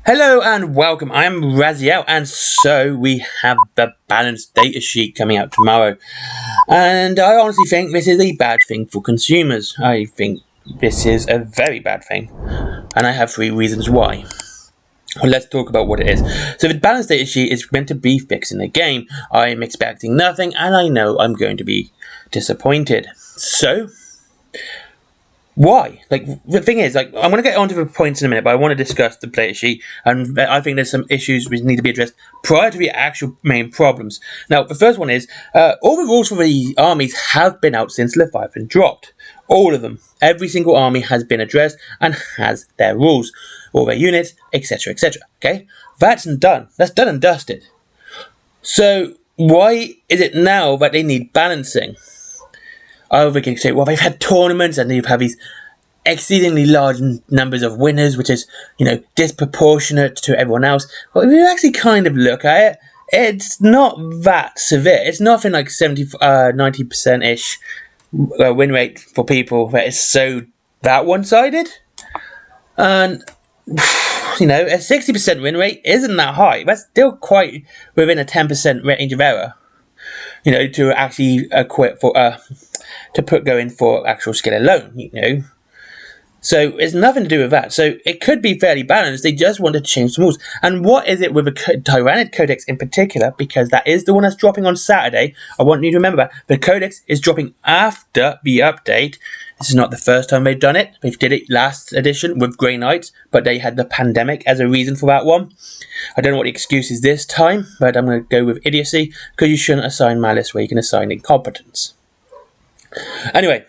Hello and welcome. I am Raziel, and so we have the balanced data sheet coming out tomorrow. And I honestly think this is a bad thing for consumers. I think this is a very bad thing, and I have 3 reasons why. Well, let's talk about what it is. So the balanced data sheet is meant to be fixing the game. I'm expecting nothing, and I know I'm going to be disappointed. So why? The thing is, I'm going to get onto the points in a minute, but I want to discuss the data sheet, and I think there's some issues which need to be addressed prior to the actual main problems. Now, the first one is, all the rules for the armies have been out since Leviathan dropped. All of them. Every single army has been addressed and has their rules, all their units, etc., etc. Okay? That's done. That's done and dusted. So, why is it now that they need balancing? We can say, well, they've had tournaments and they've had these exceedingly large numbers of winners, which is, disproportionate to everyone else. Well, if you actually kind of look at it, it's not that severe. It's nothing like 90%-ish win rate for people that is so that one-sided. And, a 60% win rate isn't that high. That's still quite within a 10% range of error, to actually quit for... go in for actual skill alone, So it's nothing to do with that. So it could be fairly balanced. They just want to change some rules. And what is it with the Tyrannid Codex in particular? Because that is the one that's dropping on Saturday. I want you to remember that. The Codex is dropping after the update. This is not the first time they've done it. They did it last edition with Grey Knights, but they had the pandemic as a reason for that one. I don't know what the excuse is this time, but I'm going to go with idiocy, because you shouldn't assign malice where you can assign incompetence. Anyway,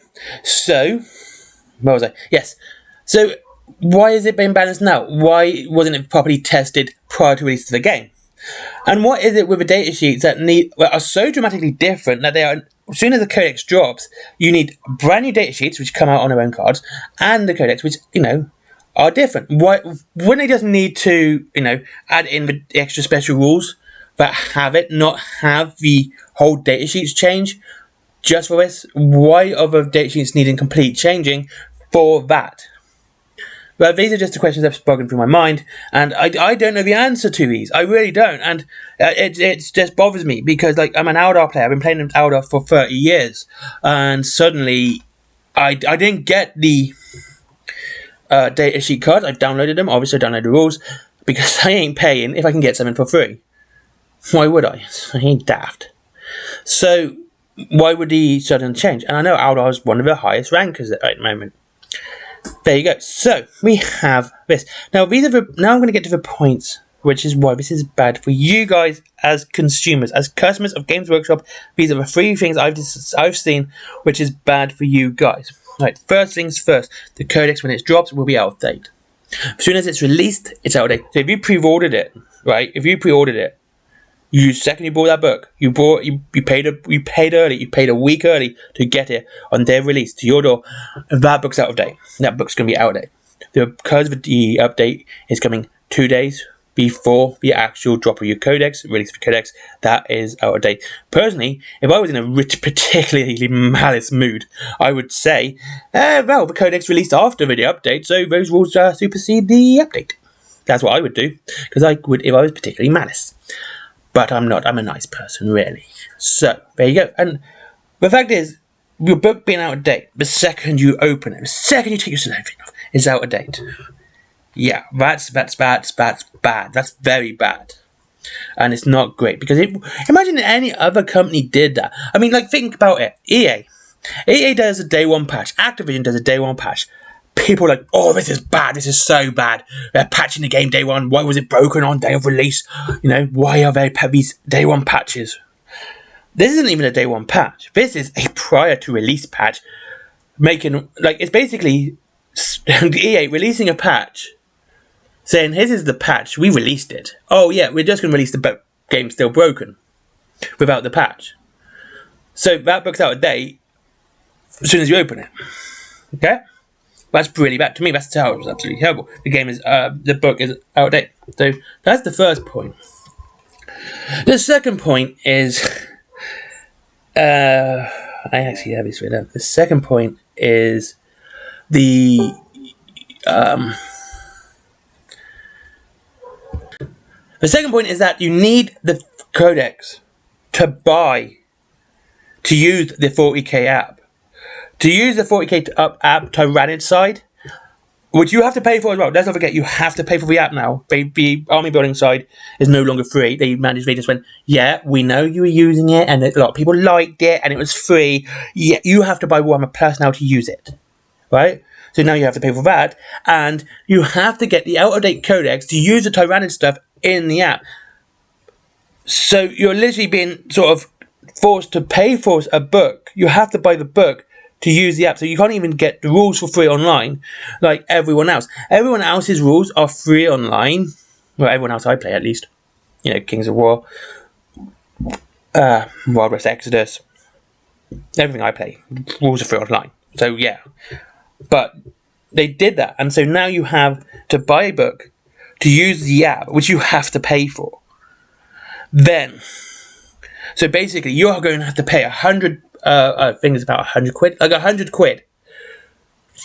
so what was I? Yes. So why is it being balanced now? Why wasn't it properly tested prior to release to the game? And what is it with the data sheets that are so dramatically different that they are, as soon as the codex drops, you need brand new data sheets which come out on their own cards, and the codex which are different. Why wouldn't they just need to add in the extra special rules that have it, not have the whole data sheets change? Just for this, why are the data sheets needing complete changing for that? Well, these are just the questions that have spoken through my mind, and I don't know the answer to these. I really don't, and it just bothers me, because I'm an Eldar player. I've been playing Eldar for 30 years, and suddenly I didn't get the data sheet cards. I've downloaded them. Obviously, I downloaded the rules, because I ain't paying if I can get something for free. Why would I? I ain't daft. So why would the sudden change? And I know Eldar is one of the highest rankers at the moment. There you go. So we have this. Now I'm going to get to the points, which is why this is bad for you guys as consumers, as customers of Games Workshop. These are the 3 things I've seen which is bad for you guys. Right. First things first. The codex, when it drops, will be out of date. As soon as it's released, it's out of date. So if you pre-ordered it, right? If you pre-ordered it, you bought that book. You paid early. You paid a week early to get it on their release to your door. That book's out of date. That book's going to be out of date. Because the update is coming 2 days before the actual drop of your codex, release of your codex, that is out of date. Personally, if I was in a particularly malice mood, I would say, well, the codex released after the update, so those rules supersede the update. That's what I would do, because I would if I was particularly malice. But I'm not. I'm a nice person, really. So, there you go. And the fact is, your book being out of date, the second you open it, the second you take your cellophane off, it's out of date. Yeah, that's bad. That's very bad. And it's not great. Because imagine any other company did that. I mean, think about it. EA does a day 1 patch. Activision does a day 1 patch. People are like, oh, this is bad. This is so bad. They're patching the game day 1. Why was it broken on day of release? Why are they these day 1 patches? This isn't even a day 1 patch. This is a prior to release patch. It's basically EA releasing a patch, saying, this is the patch. We released it. Oh, yeah, we're just going to release the game still broken without the patch. So that book's out of date as soon as you open it. Okay? That's really bad. To me, that's terrible. It's absolutely terrible. The book is out of date. So that's the first point. The second point is, I actually have this written down. The second point is the The second point is that you need the codex to buy to use the 40k app. To use the 40k app Tyrannid, which you have to pay for as well. Let's not forget, you have to pay for the app now. The army building side is no longer free. They just went, yeah, we know you were using it, and a lot of people liked it, and it was free. Yeah, you have to buy Warhammer Plus now to use it, right? So now you have to pay for that, and you have to get the out-of-date codex to use the Tyrannid stuff in the app. So you're literally being sort of forced to pay for a book. You have to buy the book to use the app, so you can't even get the rules for free online like everyone else. Everyone else's rules are free online. Well, everyone else I play, at least. You know, Kings of War, Wild West Exodus, everything I play, rules are free online. So yeah, but they did that, and so now you have to buy a book to use the app, which you have to pay for. Then, so basically, you are going to have to pay 100. I think it's about 100 quid, like 100 quid,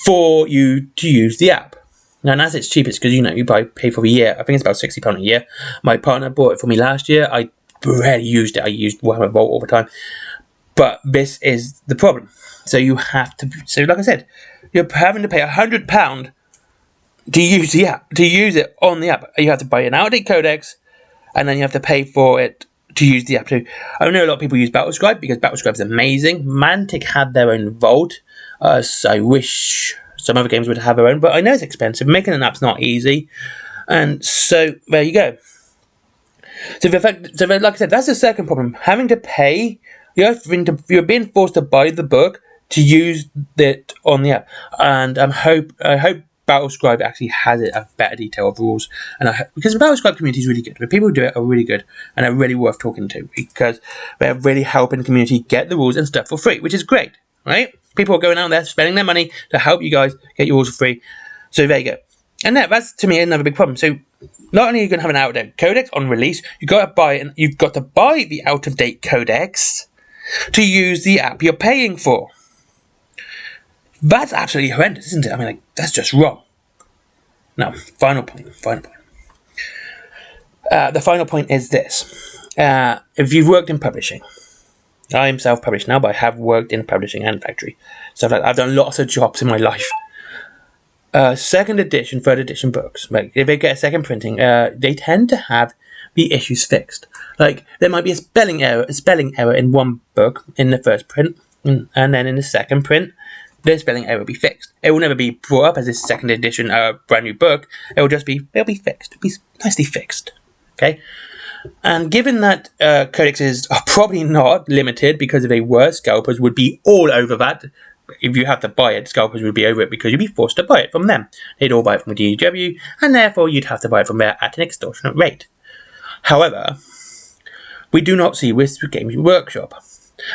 for you to use the app. Now, that's its cheapest because you pay for a year. I think it's about £60 a year. My partner bought it for me last year. I rarely used it. I used Warhammer Vault all the time. But this is the problem. So you have to. So like I said, you're having to pay £100 to use the app, to use it on the app. You have to buy an out-of-date codex, and then you have to pay for it to use the app too. I know a lot of people use Battlescribe because Battlescribe is amazing. Mantic had their own vault. So I wish some other games would have their own, but I know it's expensive. Making an app's not easy, and so there you go. So like I said, that's the second problem. Having to pay, you're being forced to buy the book to use it on the app, and I hope Battlescribe actually has a better detail of rules, and because the Battlescribe community is really good. The people who do it are really good, and they're really worth talking to because they're really helping the community get the rules and stuff for free, which is great, right? People are going out there spending their money to help you guys get your rules for free. So there you go, and that's to me another big problem. So not only are you going to have an out-of-date codex on release, you've got to buy the out-of-date codex to use the app you're paying for. That's absolutely horrendous, isn't it? I mean, like, that's just wrong. Now, final point. The final point is this. If you've worked in publishing, I'm self-published now, but I have worked in publishing and factory. So I've done lots of jobs in my life. Second edition, third edition books, like if they get a second printing, they tend to have the issues fixed. Like, there might be a spelling error in one book in the first print, and then in the second print, the spelling error will be fixed. It will never be brought up as a second edition, brand new book. It'll be fixed. It'll be nicely fixed. Okay? And given that codexes are probably not limited, because if they were, scalpers would be all over that. If you have to buy it, scalpers would be over it because you'd be forced to buy it from them. They'd all buy it from the DW, and therefore you'd have to buy it from there at an extortionate rate. However, we do not see this with Games Workshop.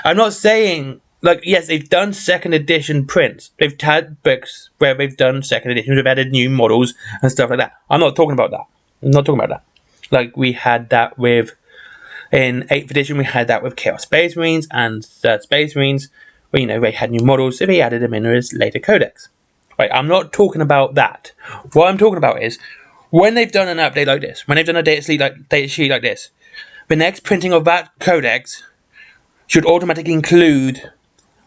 I'm not saying, like, yes, they've done second edition prints. They've had books where they've done second editions, they've added new models and stuff like that. I'm not talking about that. Like, we had that in 8th edition, we had that with Chaos Space Marines and Third Space Marines, where, they had new models, so they added them in as later codex. Right, I'm not talking about that. What I'm talking about is, when they've done an update like this, when they've done a data sheet like this, the next printing of that codex should automatically include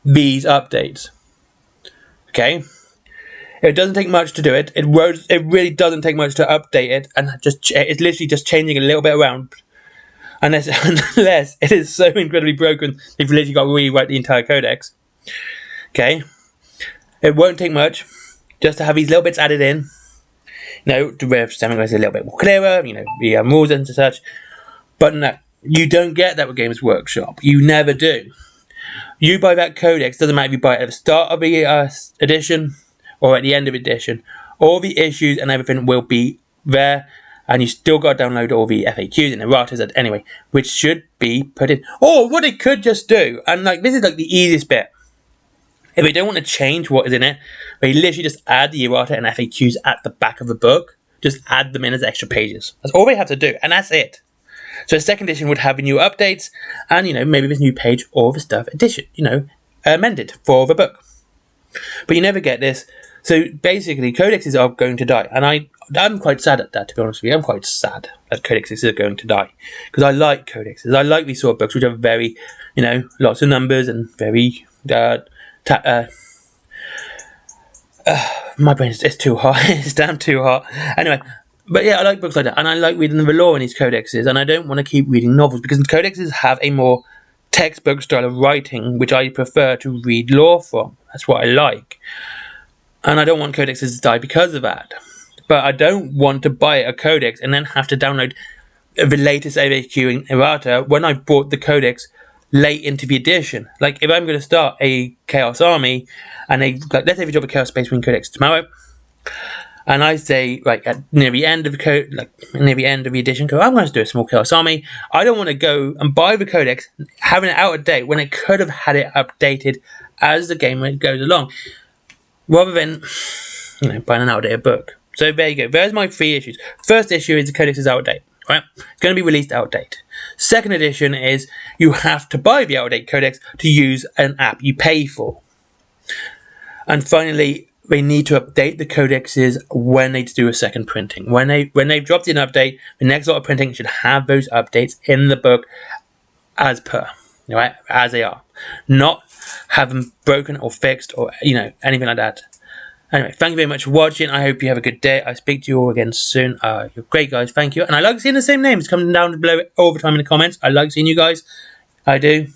these updates. Okay? It doesn't take much to do it. It really doesn't take much to update it, and it's literally just changing a little bit around. Unless it is so incredibly broken, they've literally got to rewrite the entire codex. Okay? It won't take much just to have these little bits added in. To where something is a little bit more clearer, the rules and such. But no, you don't get that with Games Workshop. You never do. You buy that codex, doesn't matter if you buy it at the start of the edition or at the end of edition. All the issues and everything will be there, and you still got to download all the FAQs and erratas anyway, which should be put in. Or what it could just do, and this is the easiest bit. If they don't want to change what is in it, they literally just add the errata and FAQs at the back of the book. Just add them in as extra pages. That's all they have to do, and that's it. So a second edition would have the new updates, and maybe this new page or the stuff edition, amended for the book. But you never get this. So basically, codexes are going to die, and I'm quite sad at that. To be honest with you, I'm quite sad that codexes are going to die because I like codexes. I like these sort of books which are very, lots of numbers and very. My brain is too hot. It's damn too hot. Anyway, but yeah, I like books like that, and I like reading the law in these codexes, and I don't want to keep reading novels because codexes have a more textbook style of writing, which I prefer to read law from. That's what I like. And I don't want codexes to die because of that. But I don't want to buy a codex and then have to download the latest FAQ in errata when I bought the codex late into the edition. Like, if I'm going to start a Chaos Army, and let's say we drop a Chaos Space Marine codex tomorrow, and I say, near the end of the edition, I'm going to do a small Chaos Army. I don't want to go and buy the codex, having it out of date when I could have had it updated as the game goes along, rather than buying an outdated book. So there you go. There's my 3 issues. First issue is the codex is out of date. Right? It's going to be released out of date. Second edition is you have to buy the out of date codex to use an app you pay for. And finally, they need to update the codexes when they do a second printing. When they've dropped in an update, the next lot of printing should have those updates in the book as per, right? As they are. Not have them broken or fixed or anything like that. Anyway, thank you very much for watching. I hope you have a good day. I'll speak to you all again soon. You're great, guys. Thank you. And I like seeing the same names coming down below all the time in the comments. I like seeing you guys. I do.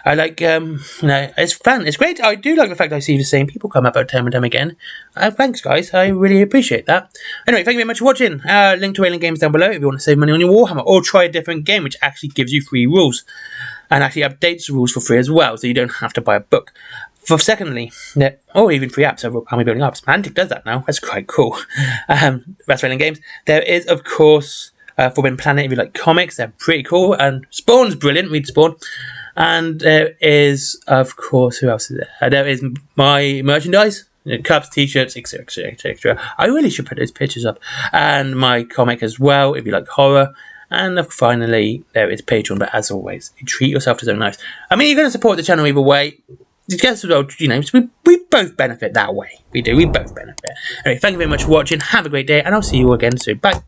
I like, it's fun. It's great. I do like the fact I see the same people come up time and time again. Thanks, guys. I really appreciate that. Anyway, thank you very much for watching. Link to Wayland Games down below if you want to save money on your Warhammer or try a different game which actually gives you free rules and actually updates the rules for free as well, so you don't have to buy a book. Secondly, or even free apps, Army Building Apps. Mantic does that now. That's quite cool. That's Wayland Games. There is, of course, Forbidden Planet. If you like comics, they're pretty cool. And Spawn's brilliant. Read Spawn. And there is, of course, who else is there? There is my merchandise. Cups, t-shirts, etc, etc. I really should put those pictures up. And my comic as well, if you like horror. And finally, there is Patreon. But as always, you treat yourself to something nice. I mean, you're going to support the channel either way. Guess what, we both benefit that way. We do. We both benefit. Anyway, thank you very much for watching. Have a great day, and I'll see you again soon. Bye.